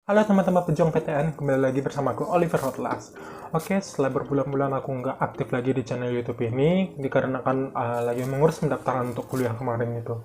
Halo teman-teman pejuang PTN, kembali lagi bersama aku Oliver Hotlas. Oke, setelah berbulan-bulan aku nggak aktif lagi di channel YouTube ini, dikarenakan lagi mengurus pendaftaran untuk kuliah kemarin itu.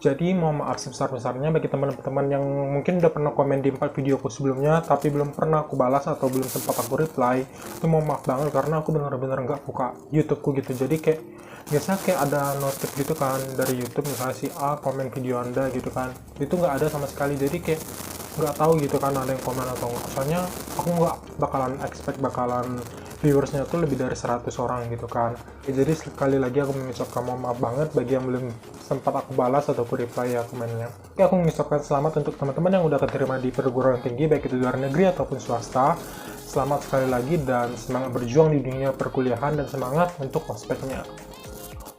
Jadi mohon maaf sebesar-besarnya bagi teman-teman yang mungkin udah pernah komen di 4 videoku sebelumnya, tapi belum pernah aku balas atau belum sempat aku reply. Itu mohon maaf banget karena aku benar-benar nggak buka YouTubeku gitu. Jadi kayak biasa kayak ada notif gitu kan dari YouTube, misalnya si A komen video Anda gitu kan. Itu nggak ada sama sekali. Jadi kayak nggak tahu gitu kan ada yang komen atau enggak, soalnya aku nggak bakalan expect bakalan viewersnya tuh lebih dari 100 orang gitu kan. Jadi sekali lagi aku mengucapkan mohon maaf banget bagi yang belum sempat aku balas atau aku reply ya komennya. Oke, aku mengucapkan selamat untuk teman-teman yang udah keterima di perguruan tinggi baik itu luar negeri ataupun swasta. Selamat sekali lagi dan semangat berjuang di dunia perkuliahan dan semangat untuk ospeknya.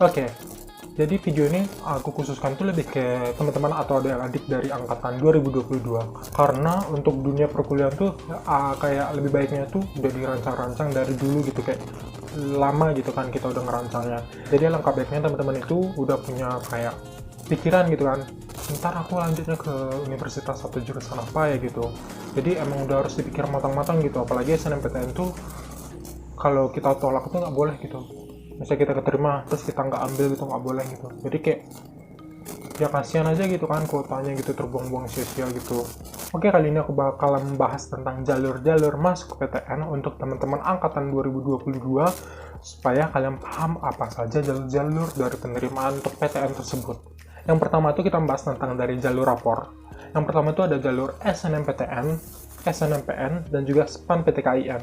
Oke, jadi video ini aku khususkan tuh lebih ke teman-teman atau adik-adik dari angkatan 2022. Karena untuk dunia perkuliahan tuh kayak lebih baiknya tuh udah dirancang-rancang dari dulu gitu, kayak lama gitu kan kita udah ngerancangnya. Jadi alangkah baiknya teman-teman itu udah punya kayak pikiran gitu kan, ntar aku lanjutnya ke universitas atau jurusan apa ya gitu. Jadi emang udah harus dipikir matang-matang gitu, apalagi SNMPTN tuh kalau kita tolak itu nggak boleh gitu. Misalnya kita keterima terus kita nggak ambil gitu, nggak boleh gitu. Jadi kayak ya kasihan aja gitu kan kuotanya gitu terbuang-buang sia-sia gitu. Oke, kali ini aku bakalan membahas tentang jalur-jalur masuk ke PTN untuk teman-teman angkatan 2022 supaya kalian paham apa saja jalur-jalur dari penerimaan untuk PTN tersebut. Yang pertama itu kita membahas tentang dari jalur rapor. Yang pertama itu ada jalur SNMPTN, SNMPN, dan juga SPAN PTKIN.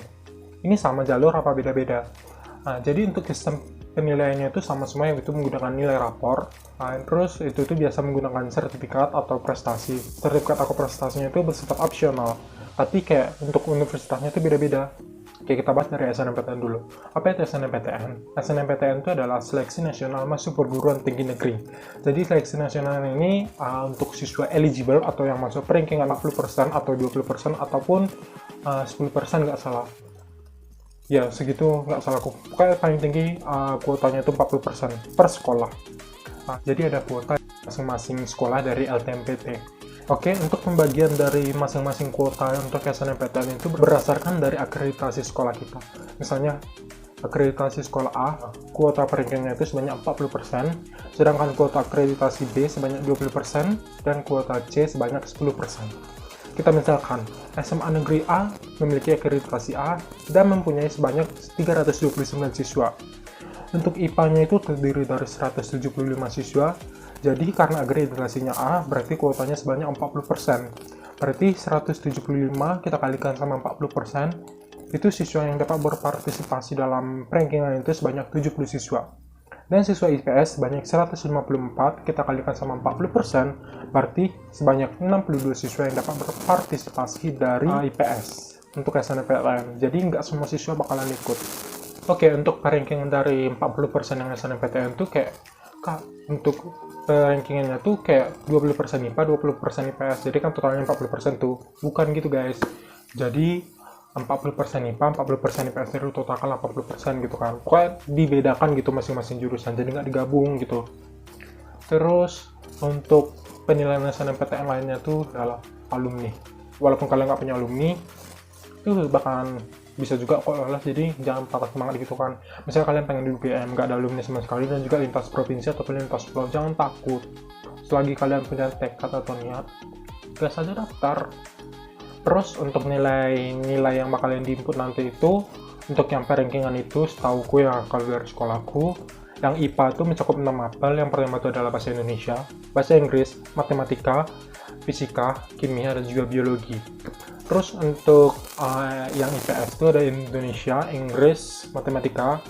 Ini sama jalur apa beda-beda? Nah, jadi untuk sistem penilaiannya itu sama semua, yaitu menggunakan nilai rapor. Nah, terus itu tuh biasa menggunakan sertifikat atau prestasi. Sertifikat atau prestasinya itu bersifat opsional, tapi kayak untuk universitasnya itu beda-beda. Kayak kita bahas dari SNMPTN dulu. Apa itu SNMPTN? SNMPTN itu adalah Seleksi Nasional Masuk Perguruan Tinggi Negeri. Jadi seleksi nasional ini untuk siswa eligible atau yang masuk rankingan 60% atau 20% ataupun 10% nggak salah. Ya segitu nggak salah aku, pokoknya paling tinggi kuotanya itu 40% per sekolah. Jadi ada kuota masing-masing sekolah dari LTMPT. Oke, untuk pembagian dari masing-masing kuota untuk SNMPTN itu berdasarkan dari akreditasi sekolah kita. Misalnya akreditasi sekolah A, kuota rankingnya itu sebanyak 40%, sedangkan kuota akreditasi B sebanyak 20%, dan kuota C sebanyak 10%. Kita misalkan, SMA Negeri A memiliki akreditasi A dan mempunyai sebanyak 329 siswa. Untuk IPA-nya itu terdiri dari 175 siswa, jadi karena akreditasinya A, berarti kuotanya sebanyak 40%. Berarti 175 kita kalikan sama 40%, itu siswa yang dapat berpartisipasi dalam rankingan itu sebanyak 70 siswa. Dan siswa IPS sebanyak 154 kita kalikan sama 40%, berarti sebanyak 62 siswa yang dapat berpartisipasi dari IPS untuk SNMPTN. Jadi nggak semua siswa bakalan ikut. Oke, untuk ranking dari 40% yang SNMPTN tuh kayak untuk rankingannya tuh kayak 20% IPA, 20% IPS. Jadi kan totalnya 40% tuh. Bukan gitu guys. Jadi 40% IPA, 40% IPS, itu total kan 80% gitu kan. Pokoknya dibedakan gitu masing-masing jurusan, jadi nggak digabung gitu. Terus untuk penilaian SNMPTN lainnya tuh adalah alumni. Walaupun kalian nggak punya alumni, itu bakalan bisa juga kok lolos, jadi jangan patah semangat gitu kan. Misalnya kalian pengen di UGM, nggak ada alumni sama sekali, dan juga lintas provinsi ataupun lintas pulau, jangan takut. Selagi kalian punya tekad atau niat, gas aja daftar. Terus untuk nilai yang bakalan diinput nanti itu, untuk yang rankingan itu setauku yang kalau dari sekolahku, yang IPA itu mencakup 6 mapel. Yang pertama itu adalah bahasa Indonesia, bahasa Inggris, matematika, fisika, kimia, dan juga biologi. Terus untuk yang IPS itu ada Indonesia, Inggris, matematika,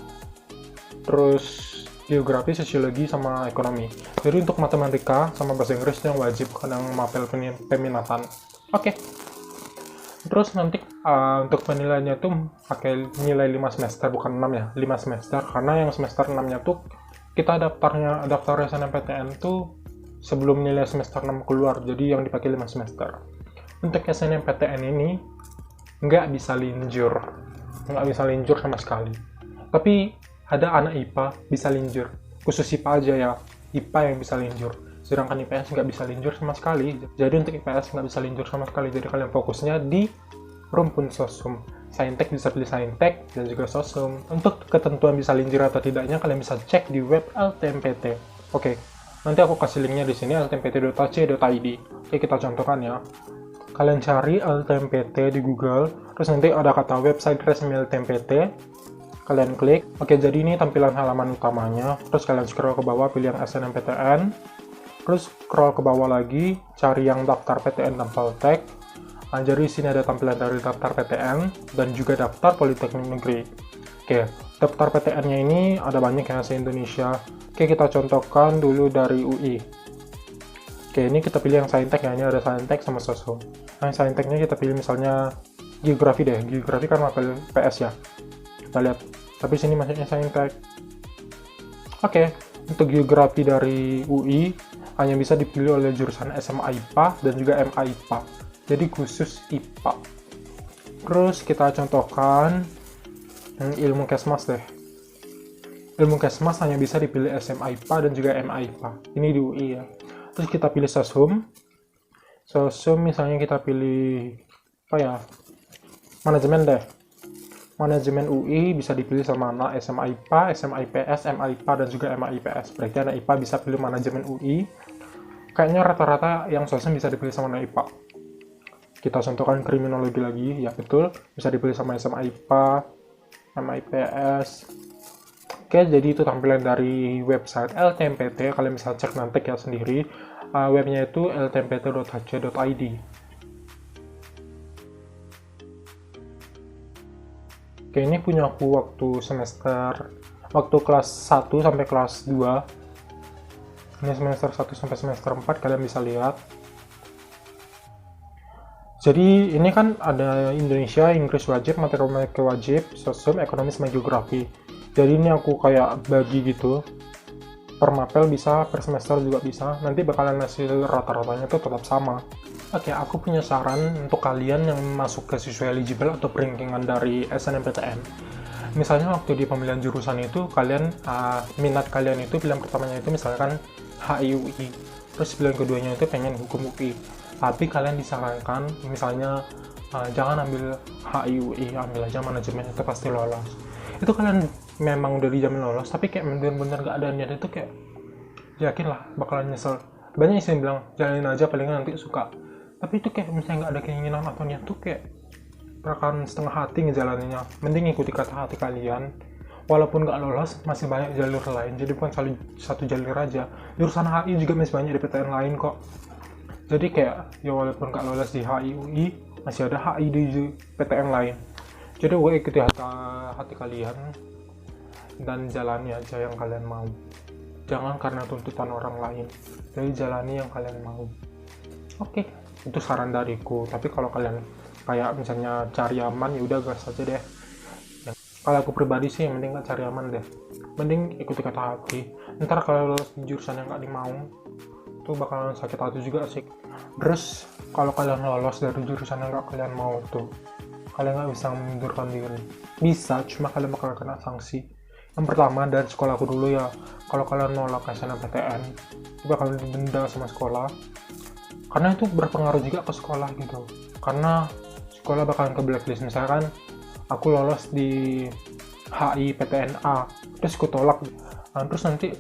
terus geografi, sosiologi, sama ekonomi. Jadi untuk matematika sama bahasa Inggris itu yang wajib kadang mapel peminatan. Oke. Terus nanti untuk penilaiannya tuh pakai nilai 5 semester, bukan 6 ya, 5 semester. Karena yang semester 6-nya tuh kita daftar SNMPTN tuh sebelum nilai semester 6 keluar, jadi yang dipakai 5 semester. Untuk SNMPTN ini nggak bisa linjur sama sekali. Tapi ada anak IPA bisa linjur, khusus IPA aja ya, IPA yang bisa linjur. sedangkan IPS nggak bisa linjur sama sekali. Jadi untuk IPS nggak bisa linjur sama sekali, jadi kalian fokusnya di rumpun sosum. Saintek bisa pilih saintek dan juga sosum. Untuk ketentuan bisa linjur atau tidaknya kalian bisa cek di web LTMPT. Oke, nanti aku kasih linknya di sini, ltmpt.ac.id. Oke, kita contohkan ya. Kalian cari LTMPT di Google, terus nanti ada kata website resmi LTMPT. Kalian klik. Oke, jadi ini tampilan halaman utamanya. Terus kalian scroll ke bawah, pilih yang SNMPTN. Terus scroll ke bawah lagi, cari yang daftar PTN dan Poltek. Nah, jadi di sini ada tampilan dari daftar PTN dan juga daftar Politeknik Negeri. Oke, daftar PTN-nya ini ada banyak ya se-Indonesia. Oke, kita contohkan dulu dari UI. Oke, ini kita pilih yang saintek ya, ini ada saintek sama sosum. Nah, yang sainteknya kita pilih misalnya geografi deh, geografi kan mapel PS ya. Kita lihat, tapi sini masuknya saintek. Oke, untuk geografi dari UI, hanya bisa dipilih oleh jurusan SMA IPA dan juga MA IPA. Jadi khusus IPA. Terus kita contohkan ilmu kesmas deh. Ilmu kesmas hanya bisa dipilih SMA IPA dan juga MA IPA. Ini di UI ya. Terus kita pilih sosum. Sosum misalnya kita pilih apa ya? Manajemen deh. Manajemen UI bisa dipilih sama anak SMA IPA, SMA IPS, MA IPA dan juga MA IPS. Berarti anak IPA bisa pilih manajemen UI. Kayaknya rata-rata yang sosum bisa dipilih sama anak IPA. Kita contohkan kriminologi lagi, ya betul, bisa dipilih sama SMA IPA, SMA IPS. Oke, jadi itu tampilan dari website LTMPT, kalian bisa cek nanti ya sendiri. Webnya itu ltmpt.ac.id. Oke, ini punya aku waktu kelas 1 sampai kelas 2. Ini semester 1 sampai semester 4, kalian bisa lihat. Jadi ini kan ada Indonesia, Inggris wajib, matematika wajib, sosum, ekonomi sama geografi. Jadi ini aku kayak bagi gitu. Per mapel bisa, per semester juga bisa. Nanti bakalan hasil rata-ratanya tuh tetap sama. Oke, aku punya saran untuk kalian yang masuk ke siswa eligible atau perankingan dari SNMPTN. Misalnya waktu di pemilihan jurusan itu kalian minat kalian itu pilihan pertamanya itu misalkan HI/UI, terus pilihan keduanya itu pengen hukum UI, tapi kalian disarankan misalnya jangan ambil HI/UI, ambil aja manajemen, itu pasti lolos. Itu kalian memang udah dijamin lolos, tapi kayak bener-bener gak ada niat itu, kayak yakin lah bakalan nyesel. Banyak yang bilang jalanin aja palingan nanti suka, tapi itu kayak misalnya gak ada keinginan atau niat tuh kayak bakalan setengah hati ngejalaninnya. Mending ikuti kata hati kalian. Walaupun nggak lolos, masih banyak jalur lain. Jadi bukan satu jalur aja. Jurusan HI juga masih banyak di PTN lain kok. Jadi kayak, ya walaupun nggak lolos di HI UI, masih ada HI di PTN lain. Jadi gue ikuti hati kalian dan jalani aja yang kalian mau. Jangan karena tuntutan orang lain. Jadi jalani yang kalian mau. Oke, itu saran dariku. Tapi kalau kalian kayak misalnya cari aman, ya udah gas aja deh. Kalau aku pribadi sih yang mending gak cari aman deh, mending ikuti kata hati. Ntar kalau lolos di jurusan yang gak dimau tuh bakalan sakit hati juga sih. Terus kalau kalian lolos dari jurusan yang gak kalian mau tuh, kalian gak bisa mengundurkan diri. Bisa, cuma kalian bakal kena sanksi. Yang pertama dari sekolah aku dulu ya, kalau kalian nolak SNMPTN itu bakal didenda sama sekolah, karena itu berpengaruh juga ke sekolah gitu. Karena sekolah bakalan ke blacklist. Misalkan aku lolos di HI PTNA, terus aku tolak, terus nanti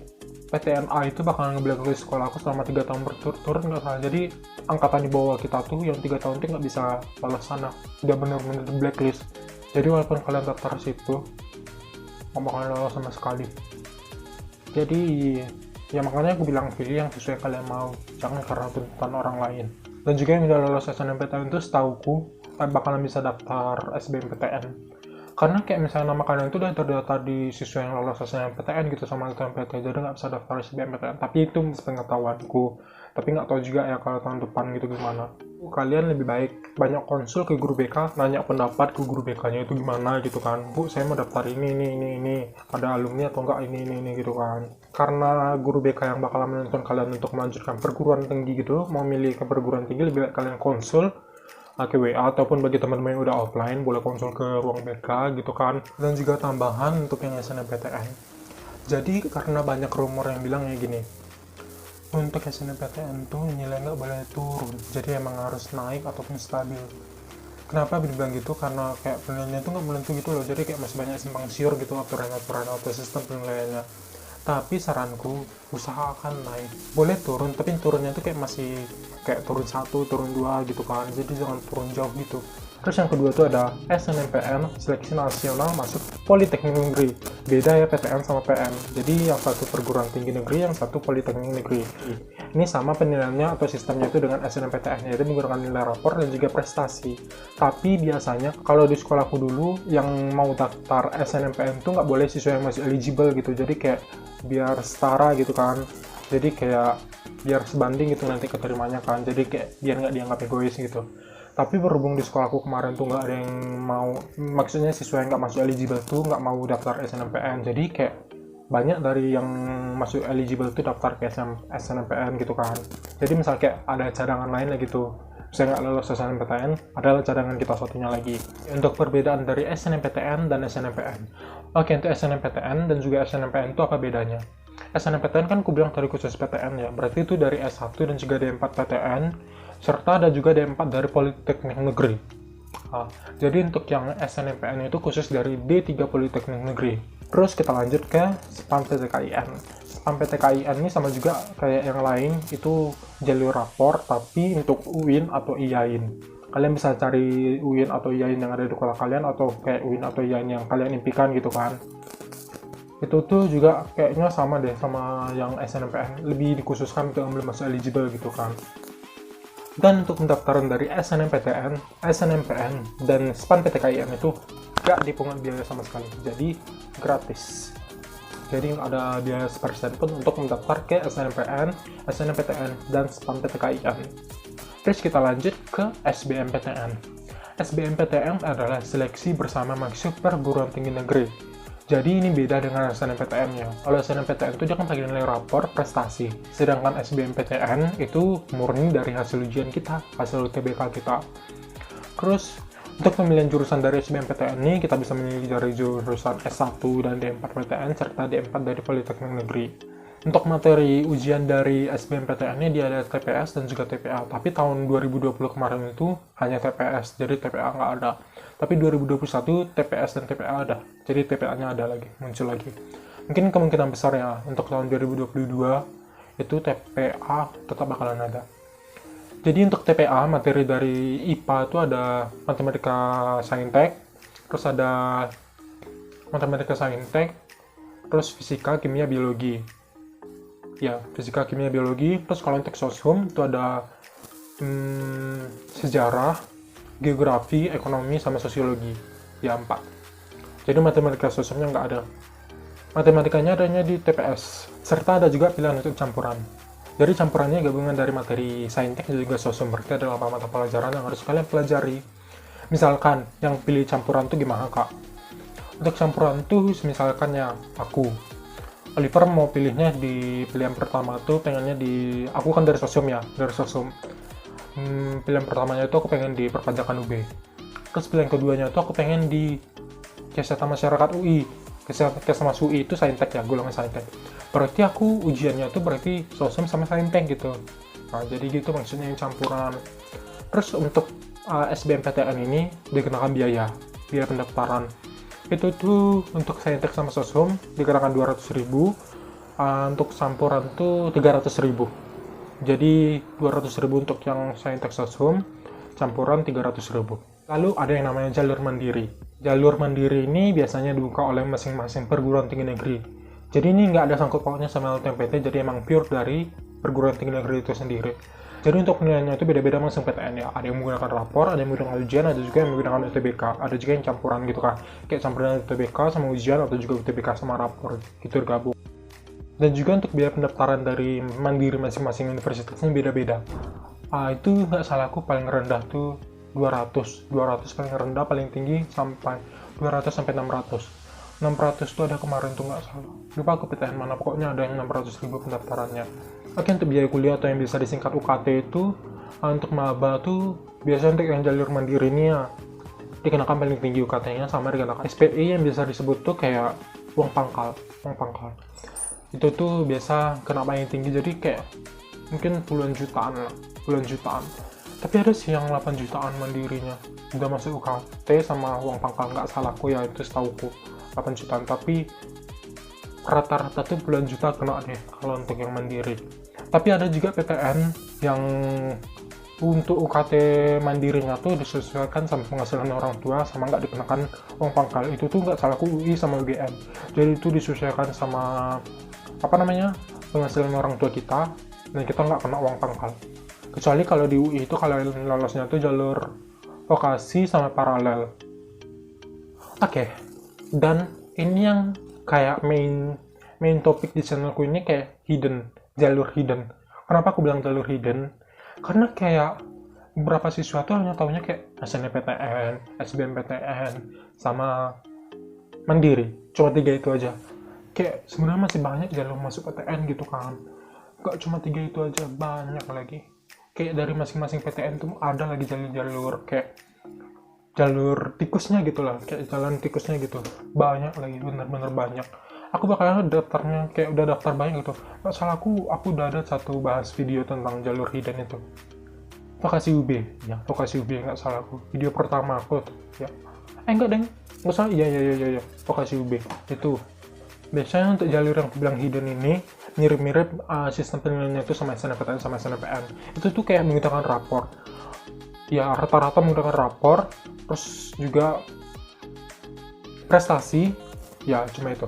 PTNA itu bakalan nge-blacklist sekolah aku selama 3 tahun berturut-turut nggak salah. Jadi angkatan di bawah kita tuh yang 3 tahun itu nggak bisa lolos sana, udah bener-bener blacklist. Jadi walaupun kalian daftar situ, nggak bakalan lolos sama sekali. Jadi ya makanya aku bilang pilih yang sesuai kalian mau, jangan karena tuntutan orang lain. Dan juga yang udah lolos SNMPTN itu setauku bakalan bisa daftar SBMPTN, karena kayak misalnya nama kalian itu udah terdaftar di siswa yang lolos SNMPTN gitu sama LTMPT, jadi nggak bisa daftar SBMPTN. Tapi itu pengetahuanku, tapi nggak tahu juga ya kalau tahun depan gitu gimana. Kalian lebih baik banyak konsul ke guru BK, nanya pendapat ke guru BK-nya itu gimana gitu kan. Bu, saya mau daftar ini, ada alumni atau enggak ini gitu kan. Karena guru BK yang bakalan menentukan kalian untuk melanjutkan perguruan tinggi gitu, mau milih ke perguruan tinggi, lebih baik kalian konsul ke WA, ataupun bagi teman-teman yang udah offline boleh konsul ke ruang BK gitu kan. Dan juga tambahan untuk yang SNMPTN, jadi karena banyak rumor yang bilang kayak gini, Untuk SNMPTN tuh nilai nggak boleh turun, jadi emang harus naik ataupun stabil. Kenapa dibilang gitu? Karena kayak penilaiannya tuh nggak menentu gitu loh, jadi kayak masih banyak simpang siur gitu aturan-aturan atau sistem penilaiannya. Tapi saranku, usahakan naik. Boleh turun, tapi turunnya tuh kayak masih kayak turun 1, turun 2 gitu kan, jadi jangan turun jauh gitu. Terus yang kedua tuh ada SNMPN, Seleksi Nasional Masuk Politeknik Negeri. Beda ya PTN sama PN. Jadi yang satu perguruan tinggi negeri, yang satu Politeknik Negeri. Ini sama penilaiannya atau sistemnya itu dengan SNMPTN, yaitu menggunakan nilai rapor dan juga prestasi. Tapi biasanya kalau di sekolahku dulu yang mau daftar SNMPN tuh nggak boleh siswa yang masih eligible gitu. Jadi kayak biar setara gitu kan. Jadi kayak biar sebanding gitu nanti keterimanya kan. Jadi kayak biar nggak dianggap egois gitu. Tapi berhubung di sekolahku kemarin tuh nggak ada yang mau, maksudnya siswa yang nggak masuk eligible tuh nggak mau daftar SNMPN. Jadi kayak banyak dari yang masuk eligible tuh daftar ke SNMPN gitu kan. Jadi misal kayak ada cadangan lain lah gitu. Saya nggak lolos SNMPTN, adalah cadangan kita satunya lagi. Untuk perbedaan dari SNMPTN dan SNMPN. Oke, untuk SNMPTN dan juga SNMPN itu apa bedanya? SNMPTN kan aku bilang dari khusus PTN ya, berarti itu dari S1 dan juga D4 PTN, serta ada juga D4 dari Politeknik Negeri. Jadi untuk yang SNMPN itu khusus dari D3 Politeknik Negeri. Terus kita lanjut ke SPAN PTKIN. SPAN PTKIN ini sama juga kayak yang lain, itu jalur rapor, tapi untuk UIN atau IAIN. Kalian bisa cari UIN atau IAIN yang ada di sekolah kalian, atau kayak UIN atau IAIN yang kalian impikan gitu kan. Itu tuh juga kayaknya sama deh sama yang SNMPN, lebih dikhususkan untuk yang belum masuk eligible gitu kan. Dan untuk pendaftaran dari SNMPTN, SNMPN, dan SPAN PTKIN itu gak dipungut biaya sama sekali, jadi gratis. Jadi ada biaya sepersen pun untuk mendaftar ke SNMPN, SNMPTN, dan SPAN PTKIN. Terus kita lanjut ke SBMPTN. SBMPTN adalah seleksi bersama masuk perguruan tinggi negeri. Jadi ini beda dengan SNMPTN-nya. Kalau SNMPTN itu dia kan pakai nilai rapor prestasi, sedangkan SBMPTN itu murni dari hasil ujian kita, hasil UTBK kita. Terus untuk pemilihan jurusan dari SBMPTN ini kita bisa memilih dari jurusan S1 dan D4 PTN serta D4 dari Politeknik Negeri. Untuk materi ujian dari SBMPTN ini dia ada TPS dan juga TPA, tapi tahun 2020 kemarin itu hanya TPS, jadi TPA nggak ada. Tapi 2021 TPS dan TPA ada, jadi TPA-nya ada lagi, muncul lagi. Mungkin kemungkinan besar ya, untuk tahun 2022 itu TPA tetap bakalan ada. Jadi untuk TPA, materi dari IPA itu ada Matematika Saintek, terus ada Matematika Saintek, terus Fisika, Kimia, Biologi. Ya, Fisika, Kimia, Biologi. Terus kalau untuk Soshum itu ada Sejarah, Geografi, Ekonomi, sama Sosiologi. Ya, 4. Jadi matematika sosialnya nggak ada. Matematikanya adanya di TPS. Serta ada juga pilihan untuk campuran. Jadi campurannya gabungan dari materi saintek dan juga sosial. Berarti ada 8 mata pelajaran yang harus kalian pelajari. Misalkan, yang pilih campuran tuh gimana, Kak? Untuk campuran tuh, misalkan ya, aku Oliver mau pilihnya di pilihan pertama tuh pengennya di, aku kan dari sosium ya, dari sosium. Pilihan pertamanya itu aku pengen di perpajakan UB. Terus pilihan keduanya itu aku pengen di kesehatan masyarakat UI. Kesehatan mas UI itu saintek ya, golongan saintek. Berarti aku ujiannya itu berarti sosium sama saintek gitu. Nah, jadi gitu maksudnya yang campuran. Terus untuk SBMPTN ini dikenakan biaya pendaftaran. Itu tuh untuk saintek sama sosium dikenakan 200.000, untuk campuran tuh 300.000. Jadi 200.000 untuk yang saintek sosium, campuran 300.000. Lalu ada yang namanya jalur mandiri. Jalur mandiri ini biasanya dibuka oleh masing-masing perguruan tinggi negeri. Jadi ini nggak ada sangkut pautnya sama LTMPT, jadi emang pure dari perguruan tinggi negeri itu sendiri. Jadi untuk penilaiannya itu beda-beda masing PTN ya. Ada yang menggunakan rapor, ada yang menggunakan ujian, ada juga yang menggunakan UTBK. Ada juga yang campuran gitu kan. Kayak campuran UTBK sama ujian atau juga UTBK sama rapor gitu gabung. Dan juga untuk biaya pendaftaran dari mandiri masing-masing universitasnya beda-beda. Itu nggak salah aku paling rendah tuh 200 paling rendah, paling tinggi sampai 200 sampai 600. 600 tuh ada kemarin tuh nggak salah. Lupa aku PTN mana, pokoknya ada yang 600.000 pendaftarannya. Oke, untuk biaya kuliah atau yang bisa disingkat UKT itu untuk maba tuh biasanya untuk yang jalur mandiri ini ya dikenakan paling tinggi UKT-nya sama dikenakan SPI yang bisa disebut tuh kayak uang pangkal. Itu tuh biasa kena paling tinggi, jadi kayak mungkin puluhan jutaan lah, puluhan jutaan. Tapi ada sih yang 8 jutaan mandirinya, udah masuk UKT sama uang pangkal, nggak salahku ya, itu setauku 8 jutaan. Tapi rata-rata tuh puluhan juta kena deh kalau untuk yang mandiri. Tapi ada juga PTN yang untuk UKT mandirinya tuh disesuaikan sama penghasilan orang tua, sama nggak dikenakan uang pangkal. Itu tuh nggak salahku UI sama UGM, jadi itu disesuaikan sama apa namanya, penghasilan orang tua kita, dan kita nggak kena uang pangkal. Kecuali kalau di UI itu kalau lolosnya tuh jalur vokasi sama paralel. Oke. Dan ini yang kayak main topik di channelku ini, kayak jalur hidden. Kenapa aku bilang jalur hidden? Karena kayak beberapa siswa tuh hanya taunya kayak SNMPTN, SBMPTN, sama mandiri. Cuma 3 itu aja. Kayak sebenarnya masih banyak jalur masuk PTN gitu kan. Gak cuma 3 itu aja, banyak lagi. Kayak dari masing-masing PTN tuh ada lagi jalur kayak jalur tikusnya gitu lah, kayak jalan tikusnya gitu. Banyak lagi, bener-bener banyak. Aku bakal daftarnya, kayak udah daftar banyak gitu. Gak salah aku udah ada satu bahas video tentang jalur hidden itu. Vokasi UB, ya vokasi UB nggak salah aku. Video pertama aku tuh, ya. Enggak deng, nggak salah, iya. Vokasi UB itu. Biasanya untuk jalur yang aku bilang hidden ini mirip-mirip sistem penilaiannya itu sama SNMPTN sama SNMPN. Itu tuh kayak menggunakan rapor. Ya rata-rata menggunakan rapor, terus juga prestasi, ya cuma itu.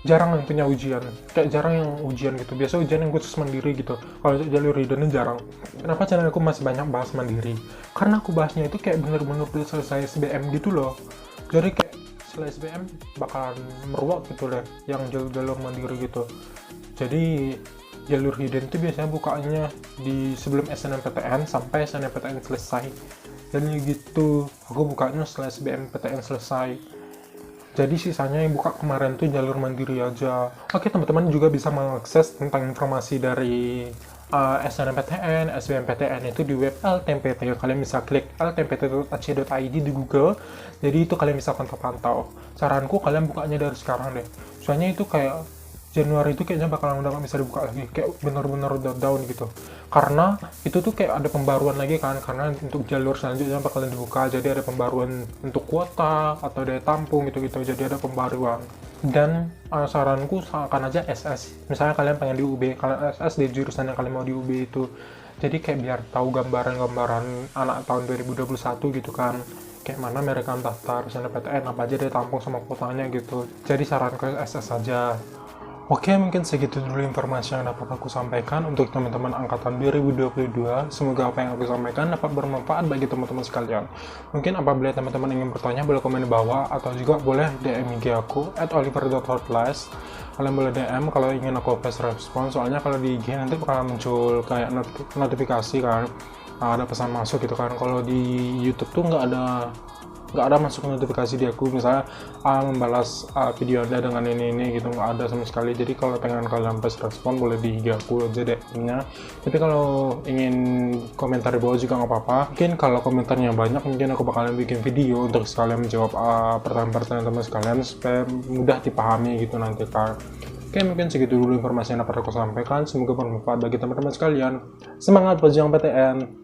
Jarang yang punya ujian, kayak jarang yang ujian gitu. Biasa ujian yang khusus mandiri gitu. Kalau jalur hidden ini jarang. Kenapa channel aku masih banyak bahas mandiri? Karena aku bahasnya itu kayak bener-bener udah selesai SBM gitu loh. Jadi kayak setelah SBM bakalan meruak gitu deh, yang jalur mandiri gitu. Jadi jalur hidden itu biasanya bukanya di sebelum SNMPTN sampai SNMPTN selesai. Jadi gitu, aku bukanya setelah SBMPTN selesai. Jadi sisanya yang buka kemarin tuh jalur mandiri aja. Oke, teman-teman juga bisa mengakses tentang informasi dari SNMPTN, SBMPTN itu di web LTMPT. Kalian bisa klik ltmpt.ac.id di Google. Jadi itu kalian bisa pantau-pantau. Saranku kalian bukanya dari sekarang deh. Soalnya itu kayak Januari itu kayaknya bakalan udah gak bisa dibuka lagi, kayak bener-bener udah down gitu. Karena itu tuh kayak ada pembaruan lagi kan, karena untuk jalur selanjutnya bakalan dibuka, jadi ada pembaruan untuk kuota atau daya tampung gitu-gitu, jadi ada pembaruan. Dan saranku akan aja SS, misalnya kalian pengen di UB, kalian SS di jurusan yang kalian mau di UB itu. Jadi kayak biar tahu gambaran anak tahun 2021 gitu kan, kayak mana mereka daftar SNMPTN, apa aja daya tampung sama kuotanya gitu. Jadi saranku SS aja. Oke, mungkin segitu dulu informasi yang dapat aku sampaikan untuk teman-teman angkatan 2022. Semoga apa yang aku sampaikan dapat bermanfaat bagi teman-teman sekalian. Mungkin apabila teman-teman ingin bertanya, boleh komen di bawah, atau juga boleh DM IG aku @oliver.hotlas. Kalian boleh DM kalau ingin aku fast respon, soalnya kalau di IG nanti bakal muncul kayak notifikasi kan, ada pesan masuk gitu kan. Kalau di YouTube tuh nggak ada masuk notifikasi di aku, misalnya membalas video Anda dengan ini gitu, nggak ada sama sekali. Jadi kalau pengen kalian fast respon boleh di IG aku aja DM-nya. Tapi kalau ingin komentar di bawah juga nggak apa-apa. Mungkin kalau komentarnya banyak, mungkin aku bakalan bikin video untuk sekalian menjawab pertanyaan-pertanyaan teman sekalian supaya mudah dipahami gitu nanti kan. Oke, mungkin segitu dulu informasi yang dapat aku sampaikan. Semoga bermanfaat bagi teman-teman sekalian. Semangat berjuang PTN.